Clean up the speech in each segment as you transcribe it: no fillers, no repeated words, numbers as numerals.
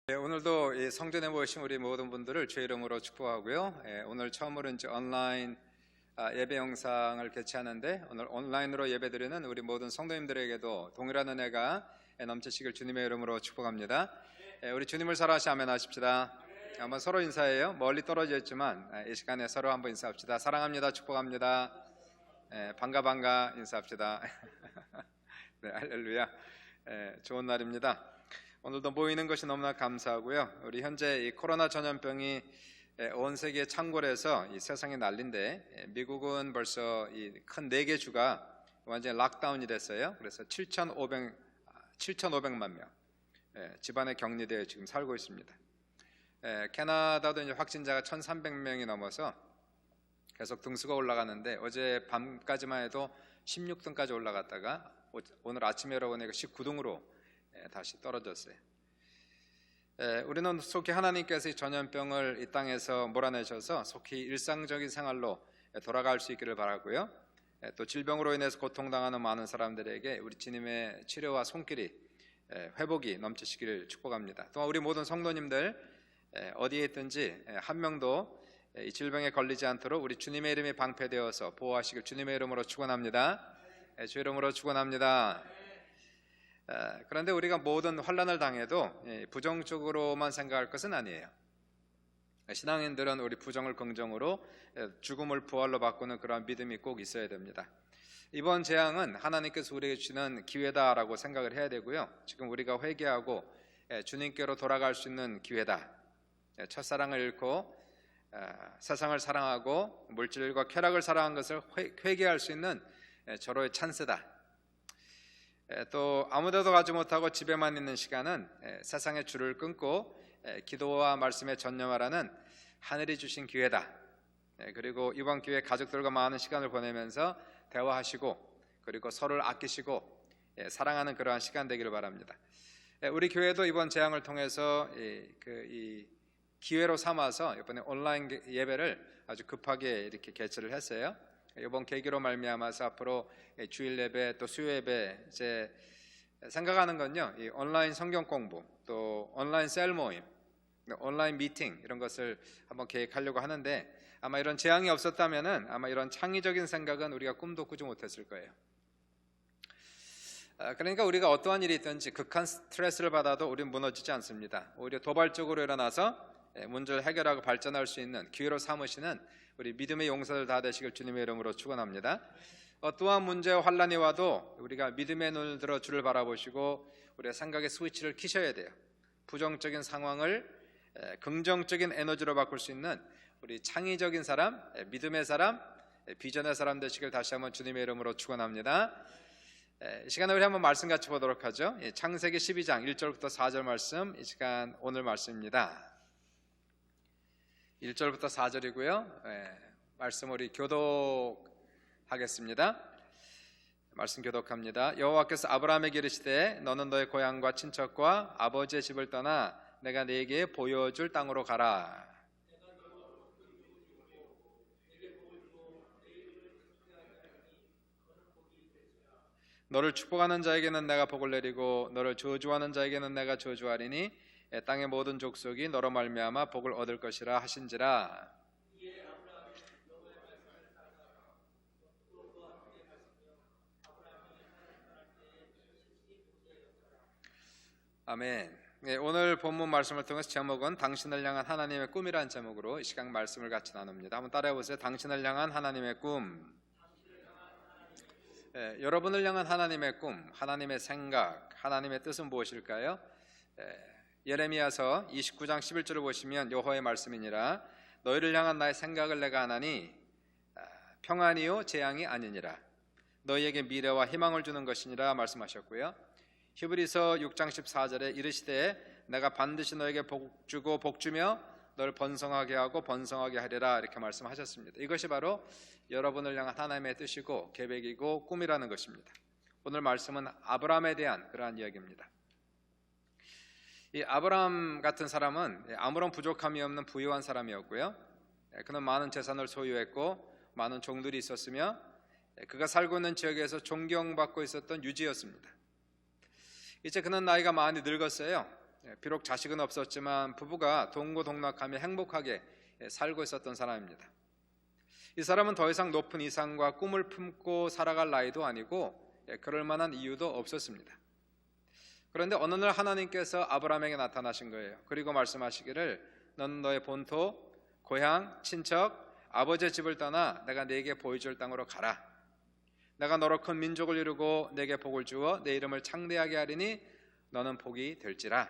오늘도 이 성전에 모이신 우리 모든 분들을 주의 이름으로 축복하고요. 오늘 처음으로 이제 온라인 예배 영상을 개최하는데, 오늘 온라인으로 예배드리는 우리 모든 성도님들에게도 동일한 은혜가 넘치시길 주님의 이름으로 축복합니다. 우리 주님을 사랑하시 아멘 하십시다. 한번 서로 인사해요. 멀리 떨어져 있지만 이 시간에 서로 한번 인사합시다. 사랑합니다. 축복합니다. 반가 인사합시다. 네, 할렐루야. 좋은 날입니다. 오늘도 모이는 것이 너무나 감사하고요. 우리 현재 이 코로나 전염병이 온 세계에 창궐해서 이 세상이 난린데, 미국은 벌써 이 큰 4개 주가 완전히 락다운이 됐어요. 그래서 7,500만 명 집안에 격리되어 지금 살고 있습니다. 캐나다도 이제 확진자가 1,300명이 넘어서 계속 등수가 올라가는데, 어제 밤까지만 해도 16등까지 올라갔다가 오늘 아침에 여러분에게 19등으로 다시 떨어졌어요. 우리는 속히 하나님께서 이 전염병을 이 땅에서 몰아내셔서 속히 일상적인 생활로 돌아갈 수 있기를 바라고요. 또 질병으로 인해서 고통당하는 많은 사람들에게 우리 주님의 치료와 손길이 회복이 넘치시기를 축복합니다. 또한 우리 모든 성도님들 어디에 있든지 한 명도 이 질병에 걸리지 않도록 우리 주님의 이름이 방패되어서 보호하시길 주님의 이름으로 축원합니다. 주 이름으로 축원합니다. 그런데 우리가 모든 환난을 당해도 부정적으로만 생각할 것은 아니에요. 신앙인들은 우리 부정을 긍정으로, 죽음을 부활로 바꾸는 그런 믿음이 꼭 있어야 됩니다. 이번 재앙은 하나님께서 우리에게 주시는 기회다라고 생각을 해야 되고요. 지금 우리가 회개하고 주님께로 돌아갈 수 있는 기회다. 첫사랑을 잃고 세상을 사랑하고 물질과 쾌락을 사랑한 것을 회개할 수 있는 절호의 찬스다. 또 아무데도 가지 못하고 집에만 있는 시간은 세상의 줄을 끊고 기도와 말씀에 전념하라는 하늘이 주신 기회다. 그리고 이번 기회에 가족들과 많은 시간을 보내면서 대화하시고, 그리고 서로를 아끼시고 사랑하는 그러한 시간 되기를 바랍니다. 우리 교회도 이번 재앙을 통해서 이 기회로 삼아서 이번에 온라인 예배를 아주 급하게 이렇게 개최를 했어요. 이번 계기로 말미암아서 앞으로 주일 예배 또 수요 예배, 이제 생각하는 건요, 이 온라인 성경 공부, 또 온라인 셀 모임, 온라인 미팅, 이런 것을 한번 계획하려고 하는데, 아마 이런 재앙이 없었다면은 아마 이런 창의적인 생각은 우리가 꿈도 꾸지 못했을 거예요. 그러니까 우리가 어떠한 일이 있든지 극한 스트레스를 받아도 우리는 무너지지 않습니다. 오히려 도발적으로 일어나서 문제를 해결하고 발전할 수 있는 기회로 삼으시는 우리 믿음의 용사들 다 되시길 주님의 이름으로 축원합니다. 어떠한 문제와 환난이 와도 우리가 믿음의 눈을 들어 주를 바라보시고 우리의 생각의 스위치를 켜셔야 돼요. 부정적인 상황을 긍정적인 에너지로 바꿀 수 있는 우리 창의적인 사람, 믿음의 사람, 비전의 사람 되시길 다시 한번 주님의 이름으로 축원합니다. 이 시간에 우리 한번 말씀 같이 보도록 하죠. 창세기 12장 1절부터 4절 말씀, 이 시간 오늘 말씀입니다. 1절부터 4절이고요. 말씀 우리 교독하겠습니다. 말씀 교독합니다. 여호와께서 아브라함에게 이르시되 너는 너의 고향과 친척과 아버지의 집을 떠나 내가 네게 보여줄 땅으로 가라. 너를 축복하는 자에게는 내가 복을 내리고 너를 저주하는 자에게는 내가 저주하리니 땅의 모든 족속이 너로 말미암아 복을 얻을 것이라 하신지라. 아멘. 오늘 본문 말씀을 통해서 제목은 당신을 향한 하나님의 꿈이라는 제목으로 이 시간 말씀을 같이 나눕니다. 한번 따라해 보세요. 당신을 향한 하나님의 꿈. 여러분을 향한 하나님의 꿈, 하나님의 생각, 하나님의 뜻은 무엇일까요? 예레미야서 29장 11절을 보시면 여호와의 말씀이니라. 너희를 향한 나의 생각을 내가 아나니 평안이요 재앙이 아니니라. 너희에게 미래와 희망을 주는 것이니라 말씀하셨고요. 히브리서 6장 14절에 이르시되 내가 반드시 너에게 복 주고 복 주며 너를 번성하게 하고 번성하게 하리라, 이렇게 말씀하셨습니다. 이것이 바로 여러분을 향한 하나님의 뜻이고 계획이고 꿈이라는 것입니다. 오늘 말씀은 아브라함에 대한 그러한 이야기입니다. 이 아브라함 같은 사람은 아무런 부족함이 없는 부유한 사람이었고요. 그는 많은 재산을 소유했고 많은 종들이 있었으며 그가 살고 있는 지역에서 존경받고 있었던 유지였습니다. 이제 그는 나이가 많이 늙었어요. 비록 자식은 없었지만 부부가 동고동락하며 행복하게 살고 있었던 사람입니다. 이 사람은 더 이상 높은 이상과 꿈을 품고 살아갈 나이도 아니고 그럴 만한 이유도 없었습니다. 그런데 어느 날 하나님께서 아브라함에게 나타나신 거예요. 그리고 말씀하시기를 너는 너의 본토, 고향, 친척, 아버지의 집을 떠나 내가 네게 보여줄 땅으로 가라. 내가 너로 큰 민족을 이루고 네게 복을 주어 내 이름을 창대하게 하리니 너는 복이 될지라.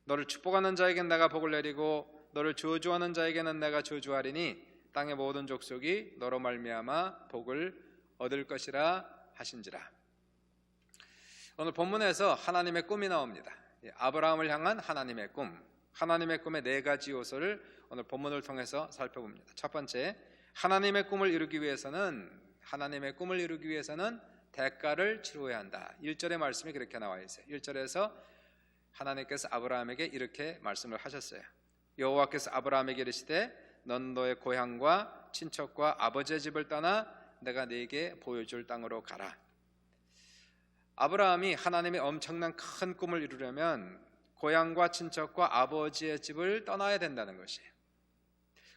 너를 축복하는 자에겐 내가 복을 내리고 너를 저주하는 자에게는 내가 저주하리니 땅의 모든 족속이 너로 말미암아 복을 얻을 것이라 하신지라. 오늘 본문에서 하나님의 꿈이 나옵니다. 아브라함을 향한 하나님의 꿈, 하나님의 꿈의 네 가지 요소를 오늘 본문을 통해서 살펴봅니다. 첫 번째, 하나님의 꿈을 이루기 위해서는 대가를 치루어야 한다. 1절의 말씀이 그렇게 나와 있어요. 1절에서 하나님께서 아브라함에게 이렇게 말씀을 하셨어요. 여호와께서 아브라함에게 이르시되 넌 너의 고향과 친척과 아버지의 집을 떠나 내가 네게 보여줄 땅으로 가라. 아브라함이 하나님의 엄청난 큰 꿈을 이루려면 고향과 친척과 아버지의 집을 떠나야 된다는 것이에요.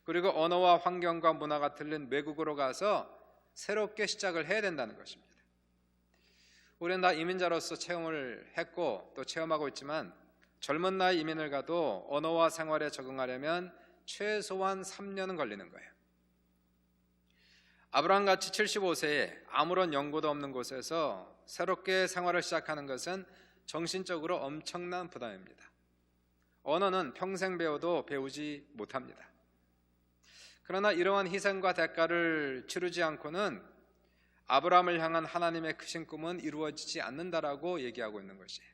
그리고 언어와 환경과 문화가 틀린 외국으로 가서 새롭게 시작을 해야 된다는 것입니다. 우리는 다 이민자로서 체험을 했고 또 체험하고 있지만 젊은 나이 이민을 가도 언어와 생활에 적응하려면 최소한 3년은 걸리는 거예요. 아브라함같이 75세에 아무런 연고도 없는 곳에서 새롭게 생활을 시작하는 것은 정신적으로 엄청난 부담입니다. 언어는 평생 배워도 배우지 못합니다. 그러나 이러한 희생과 대가를 치르지 않고는 아브라함을 향한 하나님의 크신 꿈은 이루어지지 않는다라고 얘기하고 있는 것이에요.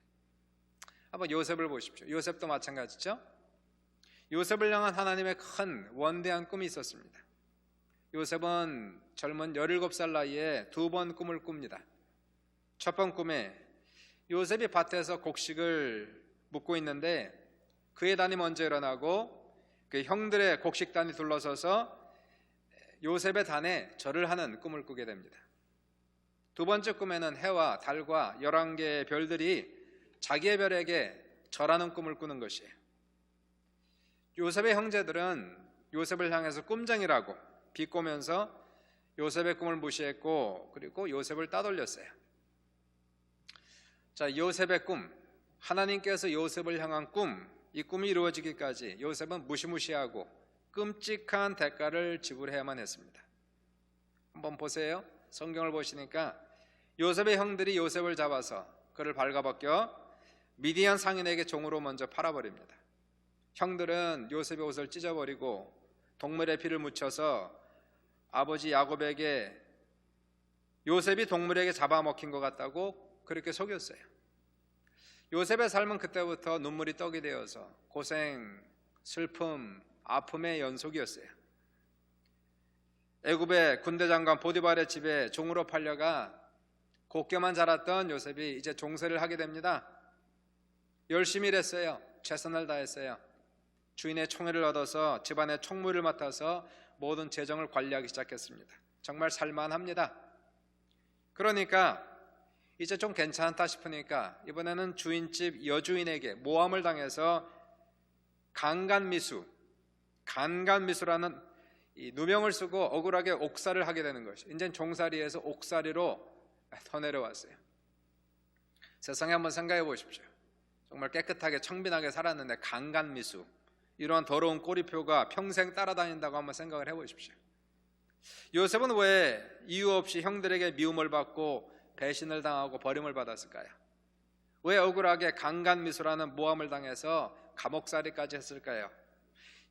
한번 요셉을 보십시오. 요셉도 마찬가지죠. 요셉을 향한 하나님의 큰 원대한 꿈이 있었습니다. 요셉은 젊은 17살 나이에 두 번 꿈을 꿉니다. 첫 번 꿈에 요셉이 밭에서 곡식을 묻고 있는데 그의 단이 먼저 일어나고 그 형들의 곡식단이 둘러서서 요셉의 단에 절을 하는 꿈을 꾸게 됩니다. 두 번째 꿈에는 해와 달과 11개의 별들이 자기의 별에게 절하는 꿈을 꾸는 것이에요. 요셉의 형제들은 요셉을 향해서 꿈쟁이라고 비꼬면서 요셉의 꿈을 무시했고 그리고 요셉을 따돌렸어요. 자, 요셉의 꿈, 하나님께서 요셉을 향한 꿈, 이 꿈이 이루어지기까지 요셉은 무시무시하고 끔찍한 대가를 지불해야만 했습니다. 한번 보세요. 성경을 보시니까 요셉의 형들이 요셉을 잡아서 그를 발가벗겨 미디안 상인에게 종으로 먼저 팔아버립니다. 형들은 요셉의 옷을 찢어버리고 동물의 피를 묻혀서 아버지 야곱에게 요셉이 동물에게 잡아먹힌 것 같다고 그렇게 속였어요. 요셉의 삶은 그때부터 눈물이 떡이 되어서 고생, 슬픔, 아픔의 연속이었어요. 애굽의 군대 장관 보디발의 집에 종으로 팔려가 곱게만 자랐던 요셉이 이제 종세를 하게 됩니다. 열심히 일했어요. 최선을 다했어요. 주인의 총애를 얻어서 집안의 총무를 맡아서 모든 재정을 관리하기 시작했습니다. 정말 살만합니다. 그러니까 이제 좀 괜찮다 싶으니까 이번에는 주인집 여주인에게 모함을 당해서 간간미수라는 이 누명을 쓰고 억울하게 옥살을 하게 되는 것이, 이제 종살이에서 옥살이로 더 내려왔어요. 세상에 한번 생각해 보십시오. 정말 깨끗하게 청빈하게 살았는데 간간미수, 이러한 더러운 꼬리표가 평생 따라다닌다고 한번 생각을 해보십시오. 요셉은 왜 이유 없이 형들에게 미움을 받고 배신을 당하고 버림을 받았을까요? 왜 억울하게 간간미수라는 모함을 당해서 감옥살이까지 했을까요?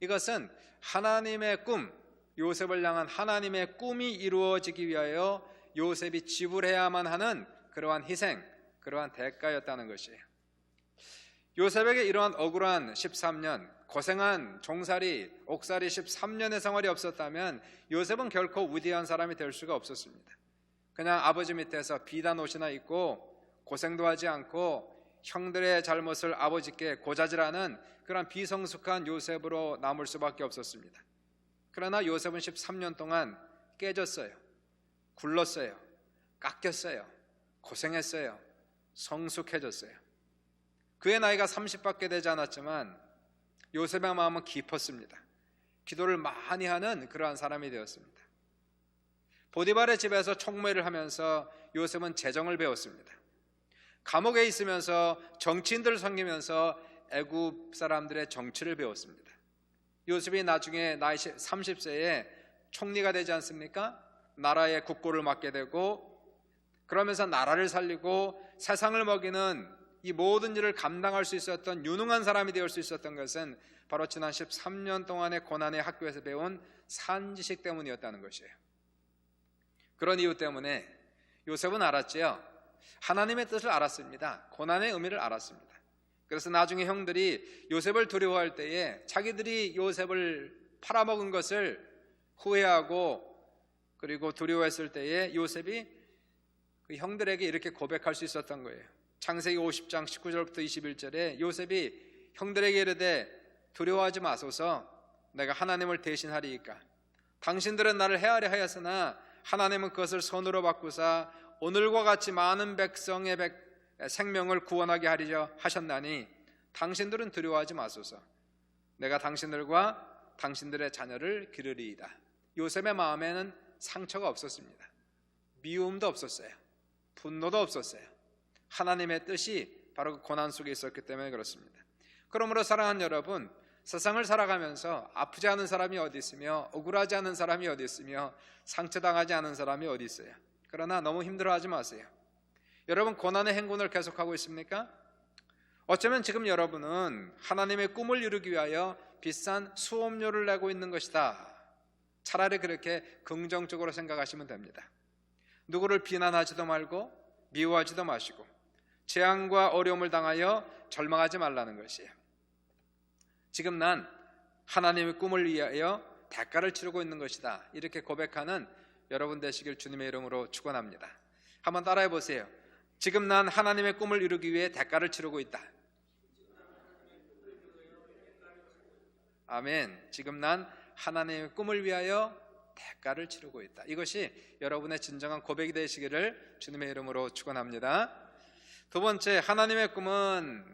이것은 하나님의 꿈, 요셉을 향한 하나님의 꿈이 이루어지기 위하여 요셉이 지불해야만 하는 그러한 희생, 그러한 대가였다는 것이에요. 요셉에게 이러한 억울한 13년, 고생한 종살이, 옥살이 13년의 생활이 없었다면 요셉은 결코 위대한 사람이 될 수가 없었습니다. 그냥 아버지 밑에서 비단 옷이나 입고 고생도 하지 않고 형들의 잘못을 아버지께 고자질하는 그런 비성숙한 요셉으로 남을 수밖에 없었습니다. 그러나 요셉은 13년 동안 깨졌어요. 굴렀어요. 깎였어요. 고생했어요. 성숙해졌어요. 그의 나이가 30밖에 되지 않았지만 요셉의 마음은 깊었습니다. 기도를 많이 하는 그러한 사람이 되었습니다. 보디발의 집에서 총무회를 하면서 요셉은 재정을 배웠습니다. 감옥에 있으면서 정치인들을 섬기면서 애굽 사람들의 정치를 배웠습니다. 요셉이 나중에 나이 30세에 총리가 되지 않습니까? 나라의 국고를 맡게 되고, 그러면서 나라를 살리고 세상을 먹이는 이 모든 일을 감당할 수 있었던 유능한 사람이 되어 수 있었던 것은 바로 지난 13년 동안의 고난의 학교에서 배운 산지식 때문이었다는 것이에요. 그런 이유 때문에 요셉은 알았지요. 하나님의 뜻을 알았습니다. 고난의 의미를 알았습니다. 그래서 나중에 형들이 요셉을 두려워할 때에 자기들이 요셉을 팔아먹은 것을 후회하고 그리고 두려워했을 때에 요셉이 그 형들에게 이렇게 고백할 수 있었던 거예요. 창세기 50장 19절부터 21절에 요셉이 형들에게 이르되 두려워하지 마소서, 내가 하나님을 대신하리이까. 당신들은 나를 해하려 하였으나 하나님은 그것을 선으로 바꾸사 오늘과 같이 많은 백성의 생명을 구원하게 하리려 하셨나니 당신들은 두려워하지 마소서, 내가 당신들과 당신들의 자녀를 기르리이다. 요셉의 마음에는 상처가 없었습니다. 미움도 없었어요. 분노도 없었어요. 하나님의 뜻이 바로 그 고난 속에 있었기 때문에 그렇습니다. 그러므로 사랑하는 여러분, 세상을 살아가면서 아프지 않은 사람이 어디 있으며 억울하지 않은 사람이 어디 있으며 상처당하지 않은 사람이 어디 있어요. 그러나 너무 힘들어하지 마세요. 여러분, 고난의 행군을 계속하고 있습니까? 어쩌면 지금 여러분은 하나님의 꿈을 이루기 위하여 비싼 수업료를 내고 있는 것이다. 차라리 그렇게 긍정적으로 생각하시면 됩니다. 누구를 비난하지도 말고 미워하지도 마시고 재앙과 어려움을 당하여 절망하지 말라는 것이에요. 지금 난 하나님의 꿈을 위하여 대가를 치르고 있는 것이다. 이렇게 고백하는 여러분 되시길 주님의 이름으로 축원합니다. 한번 따라해 보세요. 지금 난 하나님의 꿈을 이루기 위해 대가를 치르고 있다. 아멘. 지금 난 하나님의 꿈을 위하여 대가를 치르고 있다. 이것이 여러분의 진정한 고백이 되시기를 주님의 이름으로 축원합니다. 두 번째, 하나님의 꿈은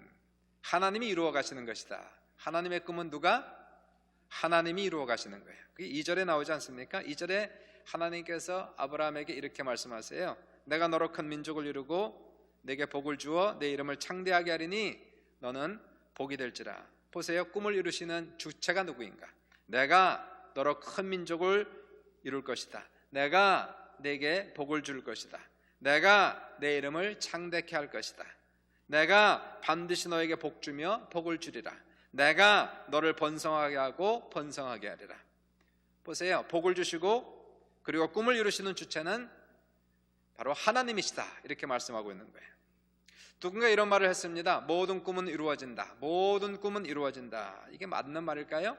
하나님이 이루어 가시는 것이다. 하나님의 꿈은 누가? 하나님이 이루어 가시는 거예요. 그게 2절에 나오지 않습니까? 2절에 하나님께서 아브라함에게 이렇게 말씀하세요. 내가 너로 큰 민족을 이루고 내게 복을 주어 내 이름을 창대하게 하리니 너는 복이 될지라. 보세요. 꿈을 이루시는 주체가 누구인가? 내가 너로 큰 민족을 이룰 것이다. 내가 내게 복을 줄 것이다. 내가 내 이름을 창대케 할 것이다. 내가 반드시 너에게 복 주며 복을 주리라. 내가 너를 번성하게 하고 번성하게 하리라. 보세요. 복을 주시고 그리고 꿈을 이루시는 주체는 바로 하나님이시다. 이렇게 말씀하고 있는 거예요. 누군가 이런 말을 했습니다. 모든 꿈은 이루어진다. 모든 꿈은 이루어진다. 이게 맞는 말일까요?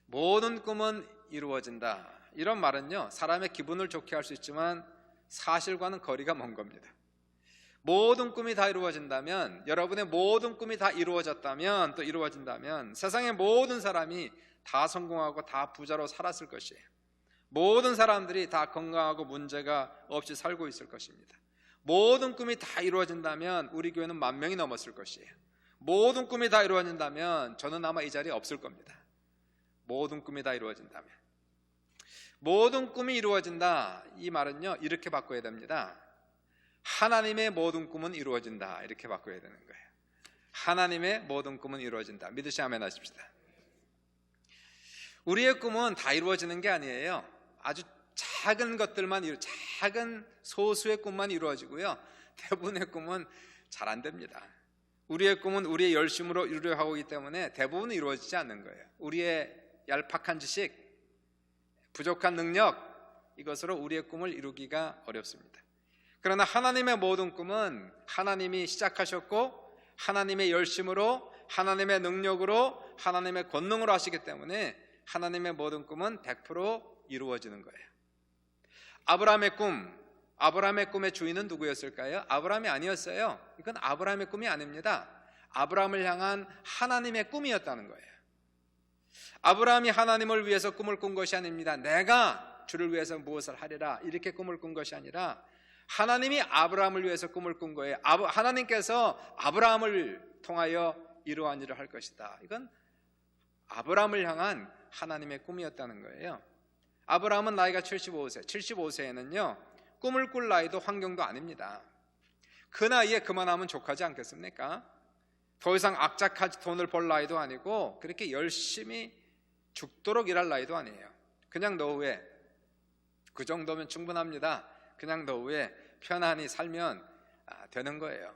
모든 꿈은 이루어진다. 이런 말은요, 사람의 기분을 좋게 할 수 있지만 사실과는 거리가 먼 겁니다. 모든 꿈이 다 이루어진다면, 여러분의 모든 꿈이 다 이루어졌다면, 또 이루어진다면 세상의 모든 사람이 다 성공하고 다 부자로 살았을 것이에요. 모든 사람들이 다 건강하고 문제가 없이 살고 있을 것입니다. 모든 꿈이 다 이루어진다면 우리 교회는 10,000명이 넘었을 것이에요. 모든 꿈이 다 이루어진다면 저는 아마 이 자리에 없을 겁니다. 모든 꿈이 다 이루어진다면. 모든 꿈이 이루어진다, 이 말은요 이렇게 바꿔야 됩니다. 하나님의 모든 꿈은 이루어진다, 이렇게 바꿔야 되는 거예요. 하나님의 모든 꿈은 이루어진다. 믿으시 아멘 하십시다. 우리의 꿈은 다 이루어지는 게 아니에요. 아주 작은 것들만 작은 소수의 꿈만 이루어지고요, 대부분의 꿈은 잘 안 됩니다. 우리의 꿈은 우리의 열심으로 이루려 하고 있기 때문에 대부분은 이루어지지 않는 거예요. 우리의 얄팍한 지식, 부족한 능력, 이것으로 우리의 꿈을 이루기가 어렵습니다. 그러나 하나님의 모든 꿈은 하나님이 시작하셨고 하나님의 열심으로, 하나님의 능력으로, 하나님의 권능으로 하시기 때문에 하나님의 모든 꿈은 100% 이루어지는 거예요. 아브라함의 꿈의 주인은 누구였을까요? 아브라함이 아니었어요. 이건 아브라함의 꿈이 아닙니다. 아브라함을 향한 하나님의 꿈이었다는 거예요. 아브라함이 하나님을 위해서 꿈을 꾼 것이 아닙니다. 내가 주를 위해서 무엇을 하리라, 이렇게 꿈을 꾼 것이 아니라 하나님이 아브라함을 위해서 꿈을 꾼 거예요. 하나님께서 아브라함을 통하여 이러한 일을 할 것이다. 이건 아브라함을 향한 하나님의 꿈이었다는 거예요. 아브라함은 나이가 75세, 75세에는요 꿈을 꿀 나이도 환경도 아닙니다. 그 나이에 그만하면 족하지 않겠습니까? 더 이상 악착같이 돈을 벌 나이도 아니고 그렇게 열심히 죽도록 일할 나이도 아니에요. 그냥 노후에, 그 정도면 충분합니다. 그냥 노후에 편안히 살면 되는 거예요.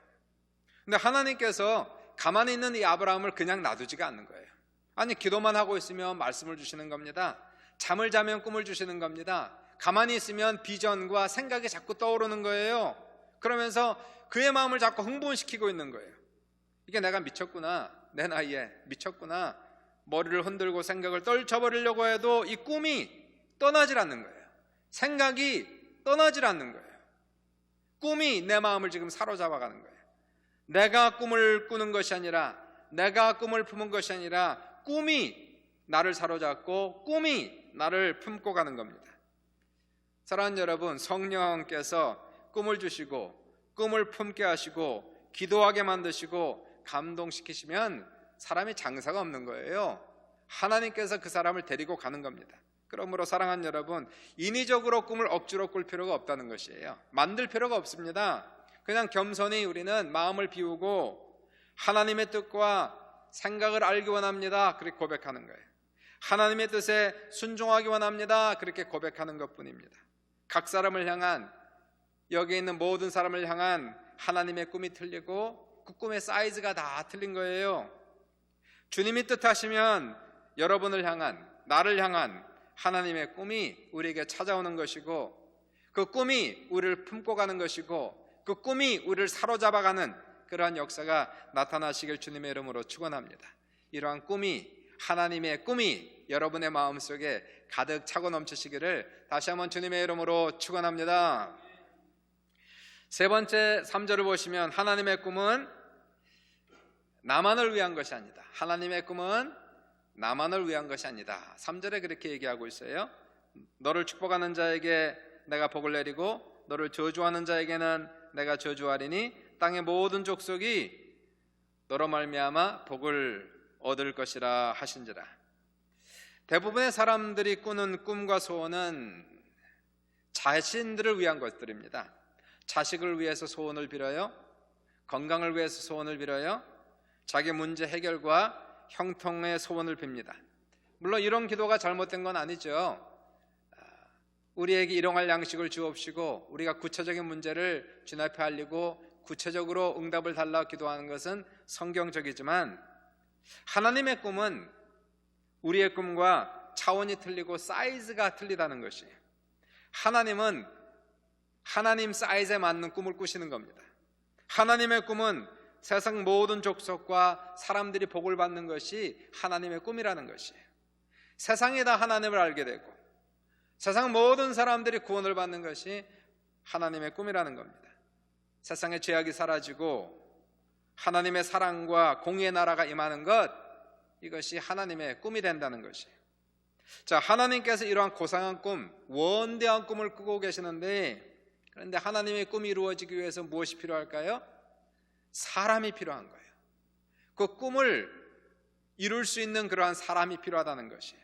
근데 하나님께서 가만히 있는 이 아브라함을 그냥 놔두지가 않는 거예요. 아니, 기도만 하고 있으면 말씀을 주시는 겁니다. 잠을 자면 꿈을 주시는 겁니다. 가만히 있으면 비전과 생각이 자꾸 떠오르는 거예요. 그러면서 그의 마음을 자꾸 흥분시키고 있는 거예요. 이게 내가 미쳤구나, 내 나이에 미쳤구나, 머리를 흔들고 생각을 떨쳐버리려고 해도 이 꿈이 떠나질 않는 거예요. 생각이 떠나질 않는 거예요. 꿈이 내 마음을 지금 사로잡아가는 거예요. 내가 꿈을 꾸는 것이 아니라, 내가 꿈을 품은 것이 아니라 꿈이 나를 사로잡고 꿈이 나를 품고 가는 겁니다. 사랑하는 여러분, 성령께서 꿈을 주시고 꿈을 품게 하시고 기도하게 만드시고 감동시키시면 사람이 장사가 없는 거예요. 하나님께서 그 사람을 데리고 가는 겁니다. 그러므로 사랑하는 여러분, 인위적으로 꿈을 억지로 꿀 필요가 없다는 것이에요. 만들 필요가 없습니다. 그냥 겸손히 우리는 마음을 비우고 하나님의 뜻과 생각을 알기 원합니다, 그렇게 고백하는 거예요. 하나님의 뜻에 순종하기 원합니다, 그렇게 고백하는 것뿐입니다. 각 사람을 향한, 여기 있는 모든 사람을 향한 하나님의 꿈이 틀리고 그 꿈의 사이즈가 다 틀린 거예요. 주님이 뜻하시면 여러분을 향한, 나를 향한 하나님의 꿈이 우리에게 찾아오는 것이고, 그 꿈이 우리를 품고 가는 것이고, 그 꿈이 우리를 사로잡아가는 그러한 역사가 나타나시길 주님의 이름으로 축원합니다. 이러한 꿈이, 하나님의 꿈이 여러분의 마음속에 가득 차고 넘치시기를 다시 한번 주님의 이름으로 축원합니다. 세 번째 3절을 보시면, 하나님의 꿈은 나만을 위한 것이 아니다. 하나님의 꿈은 나만을 위한 것이 아니다. 3절에 그렇게 얘기하고 있어요. 너를 축복하는 자에게 내가 복을 내리고 너를 저주하는 자에게는 내가 저주하리니 땅의 모든 족속이 너로 말미암아 복을 얻을 것이라 하신지라. 대부분의 사람들이 꾸는 꿈과 소원은 자신들을 위한 것들입니다. 자식을 위해서 소원을 빌어요. 건강을 위해서 소원을 빌어요. 자기 문제 해결과 형통의 소원을 빕니다. 물론 이런 기도가 잘못된 건 아니죠. 우리에게 일용할 양식을 주옵시고 우리가 구체적인 문제를 주님 앞에 알리고 구체적으로 응답을 달라 기도하는 것은 성경적이지만, 하나님의 꿈은 우리의 꿈과 차원이 틀리고 사이즈가 틀리다는 것이에요. 하나님은 하나님 사이즈에 맞는 꿈을 꾸시는 겁니다. 하나님의 꿈은 세상 모든 족속과 사람들이 복을 받는 것이 하나님의 꿈이라는 것이에요. 세상이 다 하나님을 알게 되고 세상 모든 사람들이 구원을 받는 것이 하나님의 꿈이라는 겁니다. 세상의 죄악이 사라지고 하나님의 사랑과 공의의 나라가 임하는 것, 이것이 하나님의 꿈이 된다는 것이에요. 자, 하나님께서 이러한 고상한 꿈, 원대한 꿈을 꾸고 계시는데, 그런데 하나님의 꿈이 이루어지기 위해서 무엇이 필요할까요? 사람이 필요한 거예요. 그 꿈을 이룰 수 있는 그러한 사람이 필요하다는 것이에요.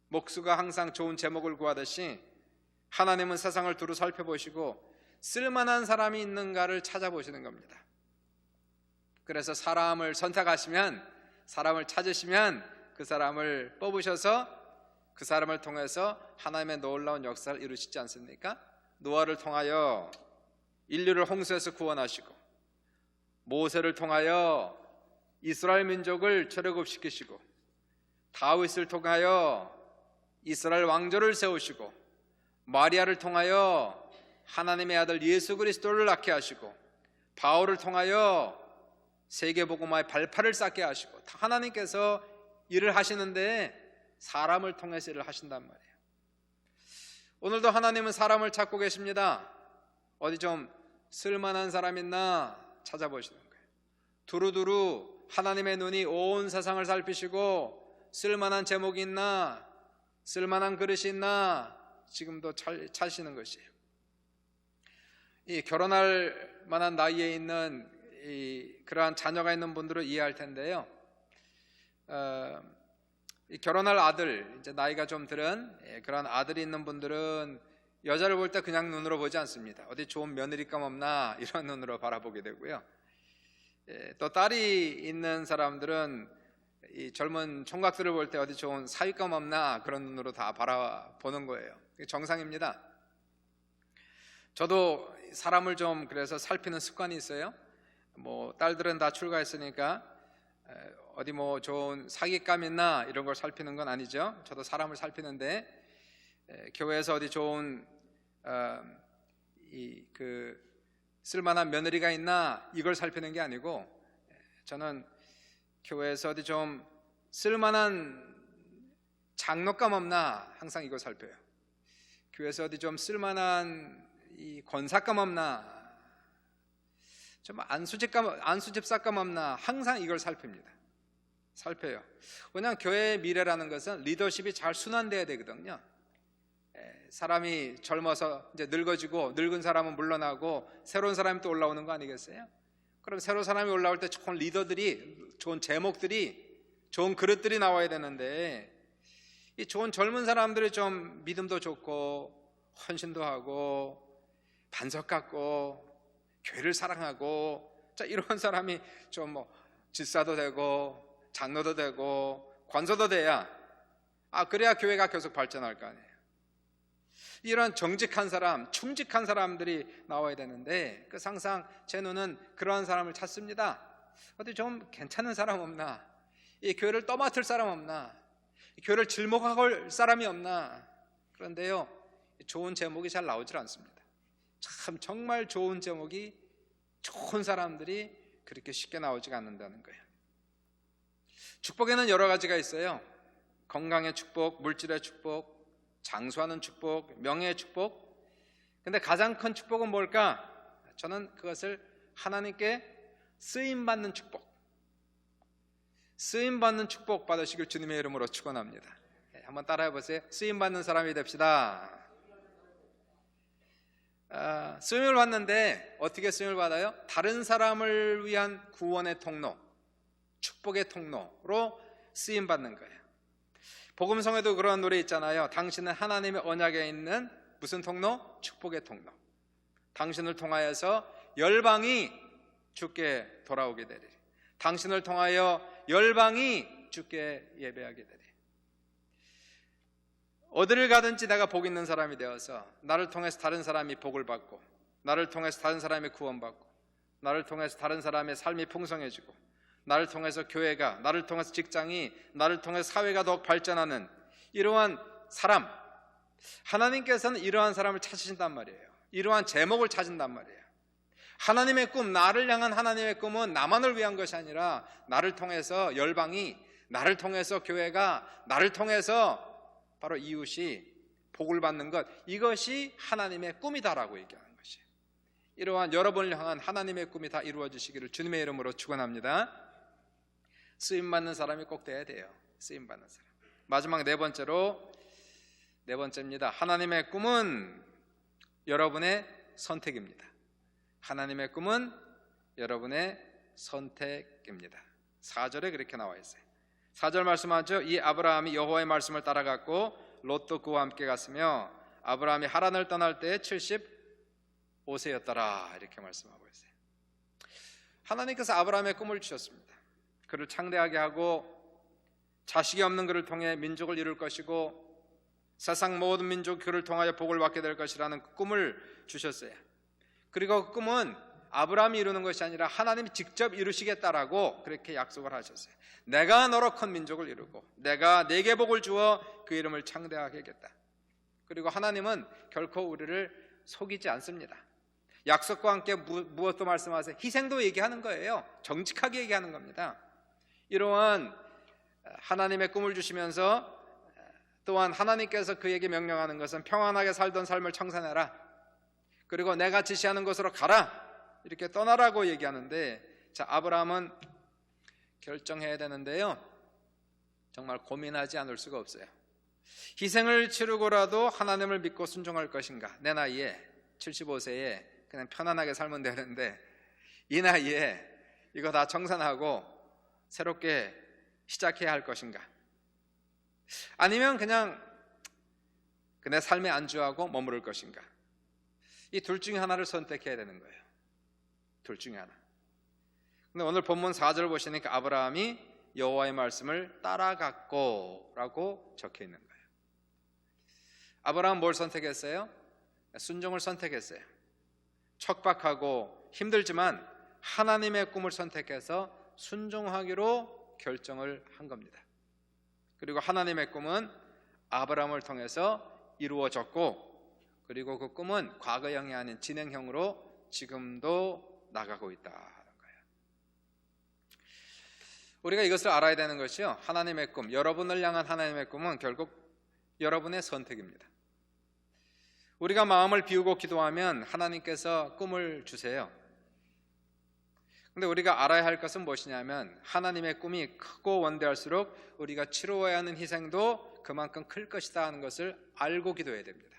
목수가 항상 좋은 제목을 구하듯이 하나님은 세상을 두루 살펴보시고 쓸만한 사람이 있는가를 찾아보시는 겁니다. 그래서 사람을 선택하시면, 사람을 찾으시면 그 사람을 뽑으셔서 그 사람을 통해서 하나님의 놀라운 역사를 이루시지 않습니까? 노아를 통하여 인류를 홍수에서 구원하시고, 모세를 통하여 이스라엘 민족을 출애굽시키시고, 다윗을 통하여 이스라엘 왕조를 세우시고, 마리아를 통하여 하나님의 아들 예수 그리스도를 낳게 하시고, 바울을 통하여 세계복음화의 발판을 쌓게 하시고, 다 하나님께서 일을 하시는데 사람을 통해서 일을 하신단 말이에요. 오늘도 하나님은 사람을 찾고 계십니다. 어디 좀 쓸만한 사람 있나 찾아보시는 거예요. 두루두루 하나님의 눈이 온 세상을 살피시고, 쓸만한 제목이 있나, 쓸만한 그릇이 있나 지금도 찾으시는 것이에요. 이 결혼할 만한 나이에 있는 그러한 자녀가 있는 분들은 이해할 텐데요. 이 결혼할 아들, 이제 나이가 좀 들은 그런 아들이 있는 분들은 여자를 볼 때 그냥 눈으로 보지 않습니다. 어디 좋은 며느리감 없나 이런 눈으로 바라보게 되고요. 또 딸이 있는 사람들은 이 젊은 총각들을 볼 때 어디 좋은 사위감 없나 그런 눈으로 다 바라보는 거예요. 정상입니다. 저도 사람을 좀 그래서 살피는 습관이 있어요. 뭐 딸들은 다 출가했으니까 어디 뭐 좋은 사기감 있나 이런 걸 살피는 건 아니죠. 저도 사람을 살피는데 교회에서 어디 좋은 쓸만한 며느리가 있나 이걸 살피는 게 아니고, 저는 교회에서 어디 좀 쓸만한 장로감 없나 항상 이걸 살펴요. 교회에서 어디 좀 쓸만한 이 권사감 없나, 좀 안수집사감 없나 항상 이걸 살펴요. 왜냐하면 교회의 미래라는 것은 리더십이 잘 순환돼야 되거든요. 사람이 젊어서 이제 늙어지고 늙은 사람은 물러나고 새로운 사람이 또 올라오는 거 아니겠어요? 그럼 새로운 사람이 올라올 때 좋은 리더들이, 좋은 제목들이, 좋은 그릇들이 나와야 되는데, 이 좋은 젊은 사람들이 좀 믿음도 좋고 헌신도 하고 반석 같고 교회를 사랑하고, 자, 이런 사람이 좀 뭐 집사도 되고 장로도 되고 관서도 돼야, 그래야 교회가 계속 발전할 거 아니에요. 이런 정직한 사람, 충직한 사람들이 나와야 되는데, 항상 제 눈은 그러한 사람을 찾습니다. 어디 좀 괜찮은 사람 없나? 이 교회를 떠맡을 사람 없나? 이 교회를 질목할 사람이 없나? 그런데요, 좋은 제목이 잘 나오질 않습니다. 참 정말 좋은 제목이, 좋은 사람들이 그렇게 쉽게 나오지가 않는다는 거예요. 축복에는 여러 가지가 있어요. 건강의 축복, 물질의 축복, 장수하는 축복, 명예의 축복. 근데 가장 큰 축복은 뭘까? 저는 그것을 하나님께 쓰임받는 축복, 쓰임받는 축복 받으시길 주님의 이름으로 축원합니다. 한번 따라해 보세요. 쓰임받는 사람이 됩시다. 쓰임을 받는데 어떻게 쓰임을 받아요? 다른 사람을 위한 구원의 통로, 축복의 통로로 쓰임받는 거예요. 복음성에도 그런 노래 있잖아요. 당신은 하나님의 언약에 있는 무슨 통로? 축복의 통로. 당신을 통하여서 열방이 주께 돌아오게 되리리. 당신을 통하여 열방이 주께 예배하게 되리리. 어디를 가든지 내가 복 있는 사람이 되어서 나를 통해서 다른 사람이 복을 받고, 나를 통해서 다른 사람이 구원받고, 나를 통해서 다른 사람의 삶이 풍성해지고, 나를 통해서 교회가, 나를 통해서 직장이, 나를 통해서 사회가 더욱 발전하는 이러한 사람, 하나님께서는 이러한 사람을 찾으신단 말이에요. 이러한 제목을 찾은단 말이에요. 하나님의 꿈, 나를 향한 하나님의 꿈은 나만을 위한 것이 아니라 나를 통해서 열방이, 나를 통해서 교회가, 나를 통해서 바로 이웃이 복을 받는 것, 이것이 하나님의 꿈이다라고 얘기하는 것이에요. 이러한 여러분을 향한 하나님의 꿈이 다 이루어지시기를 주님의 이름으로 축원합니다. 쓰임받는 사람이 꼭 돼야 돼요. 쓰임받는 사람. 마지막 네 번째입니다. 하나님의 꿈은 여러분의 선택입니다. 하나님의 꿈은 여러분의 선택입니다. 4절에 그렇게 나와 있어요. 4절 말씀하죠. 이 아브라함이 여호와의 말씀을 따라갔고 롯도 그와 함께 갔으며 아브라함이 하란을 떠날 때 75세였더라 이렇게 말씀하고 있어요. 하나님께서 아브라함의 꿈을 주셨습니다. 그를 창대하게 하고 자식이 없는 그를 통해 민족을 이룰 것이고 세상 모든 민족이 그를 통하여 복을 받게 될 것이라는 그 꿈을 주셨어요. 그리고 그 꿈은 아브라함이 이루는 것이 아니라 하나님이 직접 이루시겠다라고 그렇게 약속을 하셨어요. 내가 너로 큰 민족을 이루고 내가 네게 복을 주어 그 이름을 창대하게 하겠다. 그리고 하나님은 결코 우리를 속이지 않습니다. 약속과 함께 무엇도 말씀하세요? 희생도 얘기하는 거예요. 정직하게 얘기하는 겁니다. 이러한 하나님의 꿈을 주시면서 또한 하나님께서 그에게 명령하는 것은 평안하게 살던 삶을 청산해라, 그리고 내가 지시하는 곳으로 가라, 이렇게 떠나라고 얘기하는데, 자, 아브라함은 결정해야 되는데요, 정말 고민하지 않을 수가 없어요. 희생을 치르고라도 하나님을 믿고 순종할 것인가, 내 나이에 75세에 그냥 편안하게 살면 되는데 이 나이에 이거 다 청산하고 새롭게 시작해야 할 것인가? 아니면 그냥 내 삶에 안주하고 머무를 것인가? 이 둘 중에 하나를 선택해야 되는 거예요. 둘 중에 하나. 근데 오늘 본문 4절 보시니까 아브라함이 여호와의 말씀을 따라갔고 라고 적혀 있는 거예요. 아브라함 뭘 선택했어요? 순종을 선택했어요. 척박하고 힘들지만 하나님의 꿈을 선택해서 순종하기로 결정을 한 겁니다. 그리고 하나님의 꿈은 아브라함을 통해서 이루어졌고, 그리고 그 꿈은 과거형이 아닌 진행형으로 지금도 나가고 있다는 거예요. 우리가 이것을 알아야 되는 것이요, 하나님의 꿈, 여러분을 향한 하나님의 꿈은 결국 여러분의 선택입니다. 우리가 마음을 비우고 기도하면 하나님께서 꿈을 주세요. 근데 우리가 알아야 할 것은 무엇이냐면 하나님의 꿈이 크고 원대할수록 우리가 치루어야 하는 희생도 그만큼 클 것이다 하는 것을 알고 기도해야 됩니다.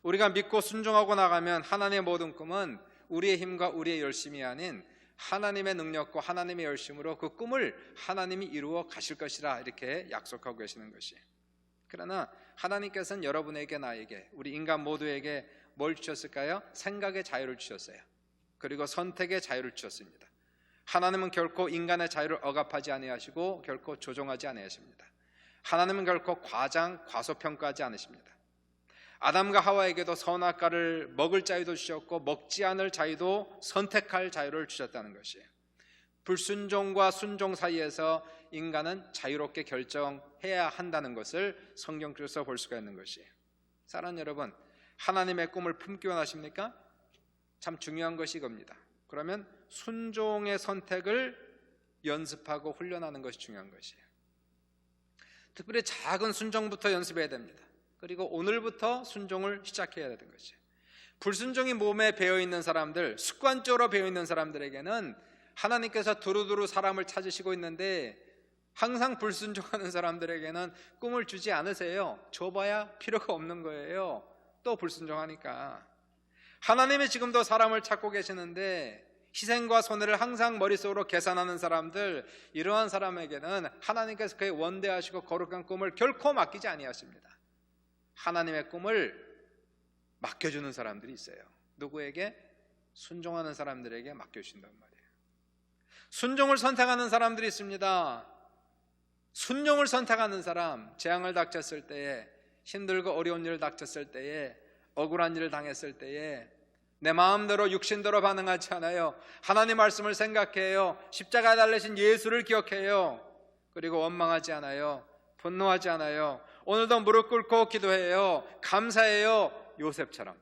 우리가 믿고 순종하고 나가면 하나님의 모든 꿈은 우리의 힘과 우리의 열심이 아닌 하나님의 능력과 하나님의 열심으로 그 꿈을 하나님이 이루어 가실 것이라 이렇게 약속하고 계시는 것이. 그러나 하나님께서는 여러분에게, 나에게, 우리 인간 모두에게 뭘 주셨을까요? 생각의 자유를 주셨어요. 그리고 선택의 자유를 주셨습니다. 하나님은 결코 인간의 자유를 억압하지 아니하시고 결코 조종하지 아니하십니다. 하나님은 결코 과소평가하지 않으십니다. 아담과 하와에게도 선악과를 먹을 자유도 주셨고 먹지 않을 자유도 선택할 자유를 주셨다는 것이에요. 불순종과 순종 사이에서 인간은 자유롭게 결정해야 한다는 것을 성경에서 볼 수가 있는 것이에요. 사랑하는 여러분, 하나님의 꿈을 품기 원하십니까? 참 중요한 것이 이겁니다. 그러면 순종의 선택을 연습하고 훈련하는 것이 중요한 것이에요. 특별히 작은 순종부터 연습해야 됩니다. 그리고 오늘부터 순종을 시작해야 되는 것이에요. 불순종이 몸에 배어있는 사람들, 습관적으로 배어있는 사람들에게는 하나님께서 두루두루 사람을 찾으시고 있는데 항상 불순종하는 사람들에게는 꿈을 주지 않으세요. 줘봐야 필요가 없는 거예요. 또 불순종하니까. 하나님이 지금도 사람을 찾고 계시는데 희생과 손해를 항상 머릿속으로 계산하는 사람들, 이러한 사람에게는 하나님께서 그의 원대하시고 거룩한 꿈을 결코 맡기지 아니하십니다. 하나님의 꿈을 맡겨주는 사람들이 있어요. 누구에게? 순종하는 사람들에게 맡겨주신단 말이에요. 순종을 선택하는 사람들이 있습니다. 순종을 선택하는 사람, 재앙을 닥쳤을 때에, 힘들고 어려운 일을 닥쳤을 때에, 억울한 일을 당했을 때에 내 마음대로 육신대로 반응하지 않아요. 하나님 말씀을 생각해요. 십자가에 달리신 예수를 기억해요. 그리고 원망하지 않아요. 분노하지 않아요. 오늘도 무릎 꿇고 기도해요. 감사해요. 요셉처럼.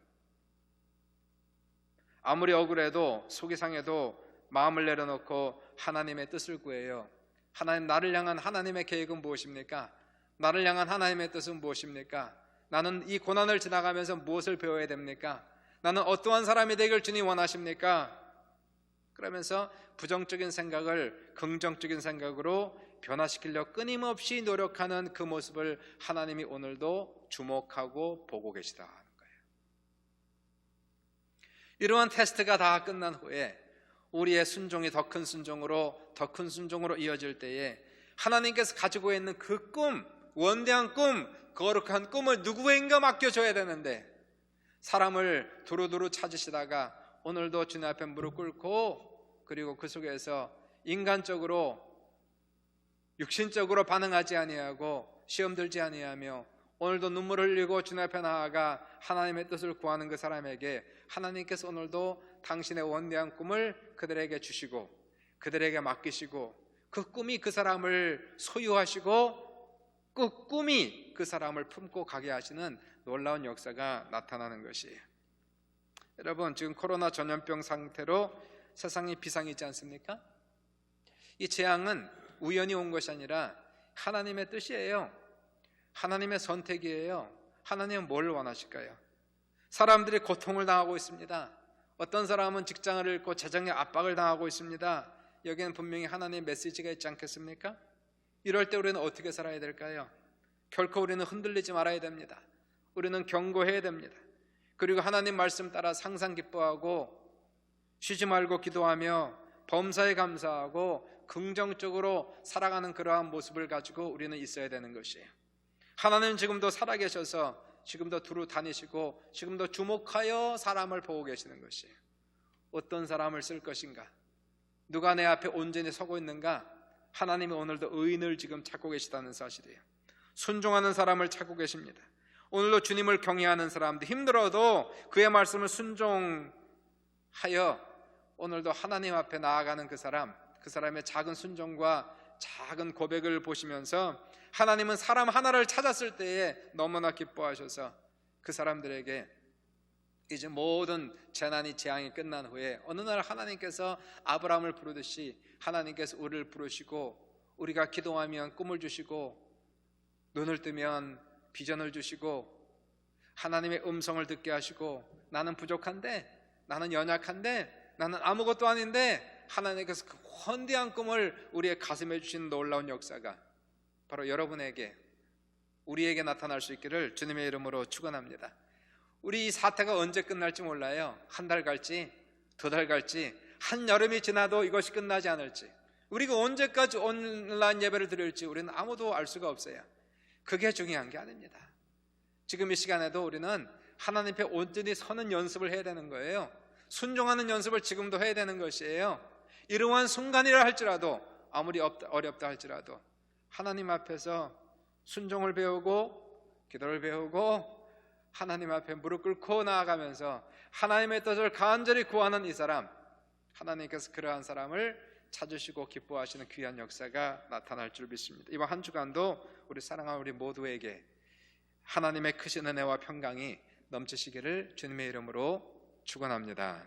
아무리 억울해도 속이 상해도 마음을 내려놓고 하나님의 뜻을 구해요. 하나님, 나를 향한 하나님의 계획은 무엇입니까? 나를 향한 하나님의 뜻은 무엇입니까? 나는 이 고난을 지나가면서 무엇을 배워야 됩니까? 나는 어떠한 사람이 되길 주님 원하십니까? 그러면서 부정적인 생각을 긍정적인 생각으로 변화시키려 끊임없이 노력하는 그 모습을 하나님이 오늘도 주목하고 보고 계시다는 거예요. 이러한 테스트가 다 끝난 후에 우리의 순종이 더 큰 순종으로 이어질 때에 하나님께서 가지고 있는 그 꿈, 원대한 꿈, 거룩한 꿈을 누구에게 맡겨줘야 되는데 사람을 두루두루 찾으시다가 오늘도 주님 앞에 무릎 꿇고 그리고 그 속에서 인간적으로 육신적으로 반응하지 아니하고 시험 들지 아니하며 오늘도 눈물 흘리고 주님 앞에 나아가 하나님의 뜻을 구하는 그 사람에게 하나님께서 오늘도 당신의 원대한 꿈을 그들에게 주시고 그들에게 맡기시고 그 꿈이 그 사람을 소유하시고 그 꿈이 그 사람을 품고 가게 하시는 놀라운 역사가 나타나는 것이에요. 여러분, 지금 코로나 전염병 상태로 세상이 비상이지 않습니까? 이 재앙은 우연히 온 것이 아니라 하나님의 뜻이에요. 하나님의 선택이에요. 하나님은 뭘 원하실까요? 사람들이 고통을 당하고 있습니다. 어떤 사람은 직장을 잃고 재정의 압박을 당하고 있습니다. 여기는 분명히 하나님의 메시지가 있지 않겠습니까? 이럴 때 우리는 어떻게 살아야 될까요? 결코 우리는 흔들리지 말아야 됩니다. 우리는 경고해야 됩니다. 그리고 하나님 말씀 따라 항상 기뻐하고 쉬지 말고 기도하며 범사에 감사하고 긍정적으로 살아가는 그러한 모습을 가지고 우리는 있어야 되는 것이에요. 하나님 지금도 살아계셔서 지금도 두루 다니시고 지금도 주목하여 사람을 보고 계시는 것이에요. 어떤 사람을 쓸 것인가? 누가 내 앞에 온전히 서고 있는가? 하나님이 오늘도 의인을 지금 찾고 계시다는 사실이에요. 순종하는 사람을 찾고 계십니다. 오늘도 주님을 경외하는 사람들, 힘들어도 그의 말씀을 순종하여 오늘도 하나님 앞에 나아가는 그 사람의 작은 순종과 작은 고백을 보시면서 하나님은 사람 하나를 찾았을 때에 너무나 기뻐하셔서 그 사람들에게 이제 모든 재앙이 끝난 후에 어느 날 하나님께서 아브라함을 부르듯이 하나님께서 우리를 부르시고 우리가 기도하면 꿈을 주시고 눈을 뜨면 비전을 주시고 하나님의 음성을 듣게 하시고 나는 부족한데, 나는 연약한데, 나는 아무것도 아닌데 하나님께서 그 헌대한 꿈을 우리의 가슴에 주시는 놀라운 역사가 바로 여러분에게, 우리에게 나타날 수 있기를 주님의 이름으로 축원합니다. 우리 이 사태가 언제 끝날지 몰라요. 한 달 갈지, 2달 갈지, 한여름이 지나도 이것이 끝나지 않을지, 우리가 언제까지 온라인 예배를 드릴지 우리는 아무도 알 수가 없어요. 그게 중요한 게 아닙니다. 지금 이 시간에도 우리는 하나님 앞에 온전히 서는 연습을 해야 되는 거예요. 순종하는 연습을 지금도 해야 되는 것이에요. 이러한 순간이라 할지라도, 아무리 어렵다 할지라도 하나님 앞에서 순종을 배우고 기도를 배우고 하나님 앞에 무릎 꿇고 나아가면서 하나님의 뜻을 간절히 구하는 이 사람, 하나님께서 그러한 사람을 찾으시고 기뻐하시는 귀한 역사가 나타날 줄 믿습니다. 이번 한 주간도 우리 사랑하는 우리 모두에게 하나님의 크신 은혜와 평강이 넘치시기를 주님의 이름으로 축원합니다.